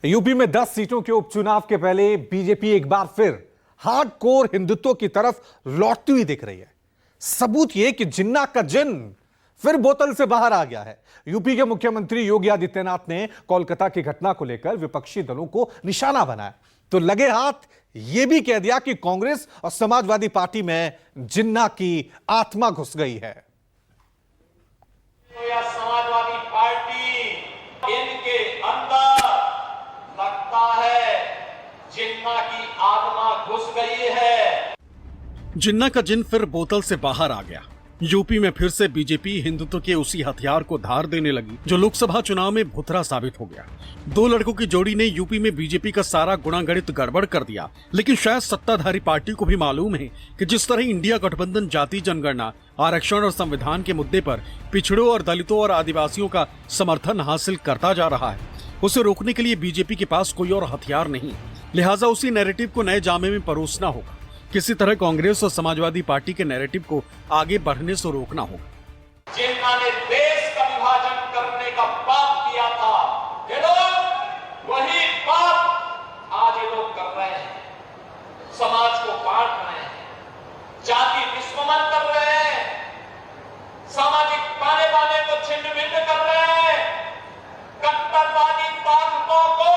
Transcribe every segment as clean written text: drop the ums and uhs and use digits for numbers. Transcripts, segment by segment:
UP में 10 सीटों के उपचुनाव के पहले बीजेपी एक बार फिर हार्डकोर हिंदुत्व की तरफ लौटती हुई दिख रही है। सबूत यह कि जिन्ना का जिन फिर बोतल से बाहर आ गया है। यूपी के मुख्यमंत्री योगी आदित्यनाथ ने कोलकाता की घटना को लेकर विपक्षी दलों को निशाना बनाया तो लगे हाथ यह भी कह दिया कि कांग्रेस और समाजवादी पार्टी में जिन्ना की आत्मा घुस गई है। समाजवादी पार्टी इनके अंदर लगता है जिन्ना की आत्मा घुस गई है। जिन्ना का जिन फिर बोतल से बाहर आ गया। यूपी में फिर से बीजेपी हिंदुत्व के उसी हथियार को धार देने लगी जो लोकसभा चुनाव में भुतरा साबित हो गया। दो लड़कों की जोड़ी ने यूपी में बीजेपी का सारा गुणागणित गड़बड़ कर दिया, लेकिन शायद सत्ताधारी पार्टी को भी मालूम है कि जिस तरह इंडिया गठबंधन जाति जनगणना, आरक्षण और संविधान के मुद्दे पर पिछड़ों और दलितों और आदिवासियों का समर्थन हासिल करता जा रहा है, उसे रोकने के लिए बीजेपी के पास कोई और हथियार नहीं। लिहाजा उसी नैरेटिव को नए जामे में परोसना होगा। किसी तरह कांग्रेस और समाजवादी पार्टी के नैरेटिव को आगे बढ़ने से रोकना होगा। जिन्ना ने देश का विभाजन करने का पाप किया था, ये लोग वही पाप आज ये लोग कर रहे हैं। समाज को बांट रहे हैं, जाति विस्मरण कर रहे हैं, सामाजिक ताने बाने को छिन्न भिन्न कर रहे हैं, कट्टरवादी ताकतों को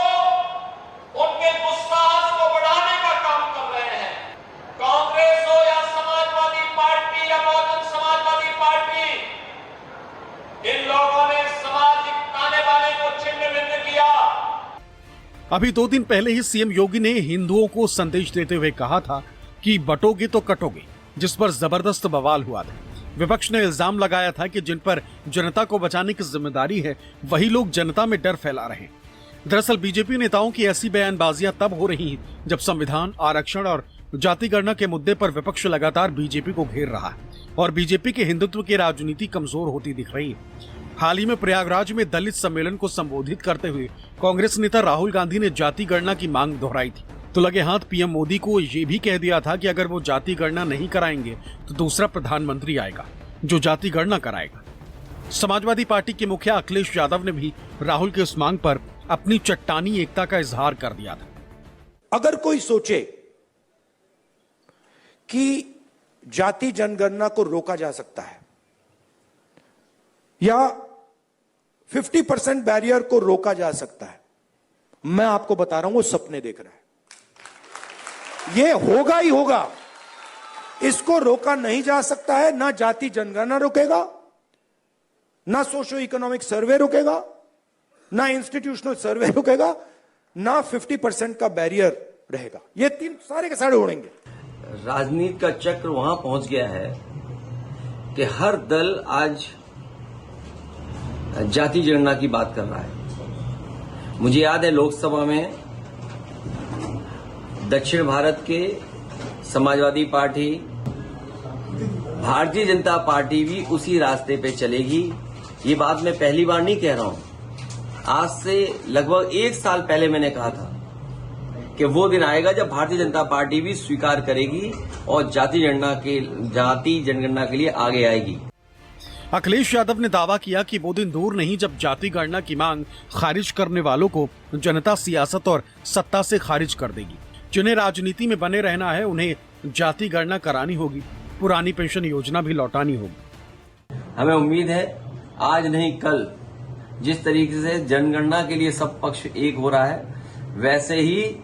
उनके दुस्साहस को बढ़ाने का काम कर रहे हैं। कांग्रेस हो या समाजवादी पार्टी या बहुजन समाजवादी पार्टी, इन लोगों ने सामाजिक ताने बाने को छिन्न भिन्न किया। अभी 2 दिन पहले ही सीएम योगी ने हिंदुओं को संदेश देते हुए कहा था कि बटोगे तो कटोगे, जिस पर जबरदस्त बवाल हुआ था। विपक्ष ने इल्जाम लगाया था कि जिन पर जनता को बचाने की जिम्मेदारी है वही लोग जनता में डर फैला रहे हैं। दरअसल बीजेपी नेताओं की ऐसी बयानबाजियां तब हो रही हैं जब संविधान, आरक्षण और जाति गणना के मुद्दे पर विपक्ष लगातार बीजेपी को घेर रहा है और बीजेपी के हिंदुत्व की राजनीति कमजोर होती दिख रही है। हाल ही में प्रयागराज में दलित सम्मेलन को संबोधित करते हुए कांग्रेस नेता राहुल गांधी ने जाति गणना की मांग दोहराई थी तो लगे हाथ पीएम मोदी को ये भी कह दिया था कि अगर वो जाति गणना नहीं कराएंगे तो दूसरा प्रधानमंत्री आएगा जो जाति गणना कराएगा। समाजवादी पार्टी के मुखिया अखिलेश यादव ने भी राहुल की इस मांग पर अपनी चट्टानी एकता का इजहार कर दिया था। अगर कोई सोचे कि जाति जनगणना को रोका जा सकता है या 50% बैरियर को रोका जा सकता है, मैं आपको बता रहा हूं वो सपने देख रहा है। ये होगा ही होगा, इसको रोका नहीं जा सकता है। ना जाति जनगणना रोकेगा, ना सोशो इकोनॉमिक सर्वे रोकेगा, ना इंस्टीट्यूशनल सर्वे रोकेगा, ना 50% का बैरियर रहेगा। ये 3 सारे के सारे उड़ेंगे। राजनीति का चक्र वहां पहुंच गया है कि हर दल आज जाति जनगणना की बात कर रहा है। मुझे याद है लोकसभा में दक्षिण भारत के समाजवादी पार्टी, भारतीय जनता पार्टी भी उसी रास्ते पे चलेगी। ये बात मैं पहली बार नहीं कह रहा हूं। आज से लगभग 1 साल पहले मैंने कहा था कि वो दिन आएगा जब भारतीय जनता पार्टी भी स्वीकार करेगी और जाति जनगणना के लिए आगे आएगी। अखिलेश यादव ने दावा किया कि वो दिन दूर नहीं जब जाति गणना की मांग खारिज करने वालों को जनता सियासत और सत्ता से खारिज कर देगी। जिन्हें राजनीति में बने रहना है उन्हें जाति गणना करानी होगी, पुरानी पेंशन योजना भी लौटानी होगी। हमें उम्मीद है आज नहीं कल जिस तरीके से जनगणना के लिए सब पक्ष एक हो रहा है, वैसे ही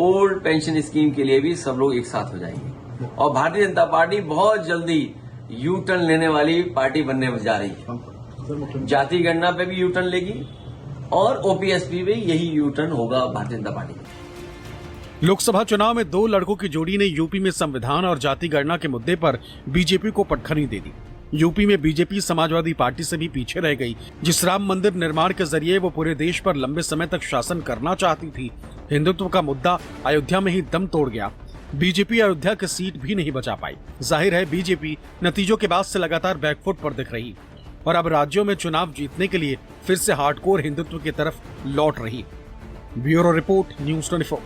ओल्ड पेंशन स्कीम के लिए भी सब लोग एक साथ हो जाएंगे और भारतीय जनता पार्टी बहुत जल्दी यू टर्न लेने वाली पार्टी बनने जा रही है। जाति गणना पे भी यू टर्न लेगी और ओपीएसपी पे यही यू टर्न होगा भारतीय जनता पार्टी का। लोकसभा चुनाव में 2 लड़कों की जोड़ी ने यूपी में संविधान और जाति गणना के मुद्दे पर बीजेपी को पटखनी दे दी। यूपी में बीजेपी समाजवादी पार्टी से भी पीछे रह गई। जिस राम मंदिर निर्माण के जरिए वो पूरे देश पर लंबे समय तक शासन करना चाहती थी, हिंदुत्व का मुद्दा अयोध्या में ही दम तोड़ गया। बीजेपी अयोध्या की सीट भी नहीं बचा पाई। जाहिर है बीजेपी नतीजों के बाद से लगातार बैकफुट पर दिख रही और अब राज्यों में चुनाव जीतने के लिए फिर से हार्डकोर हिंदुत्व की तरफ लौट रही। Bureau report, news 24।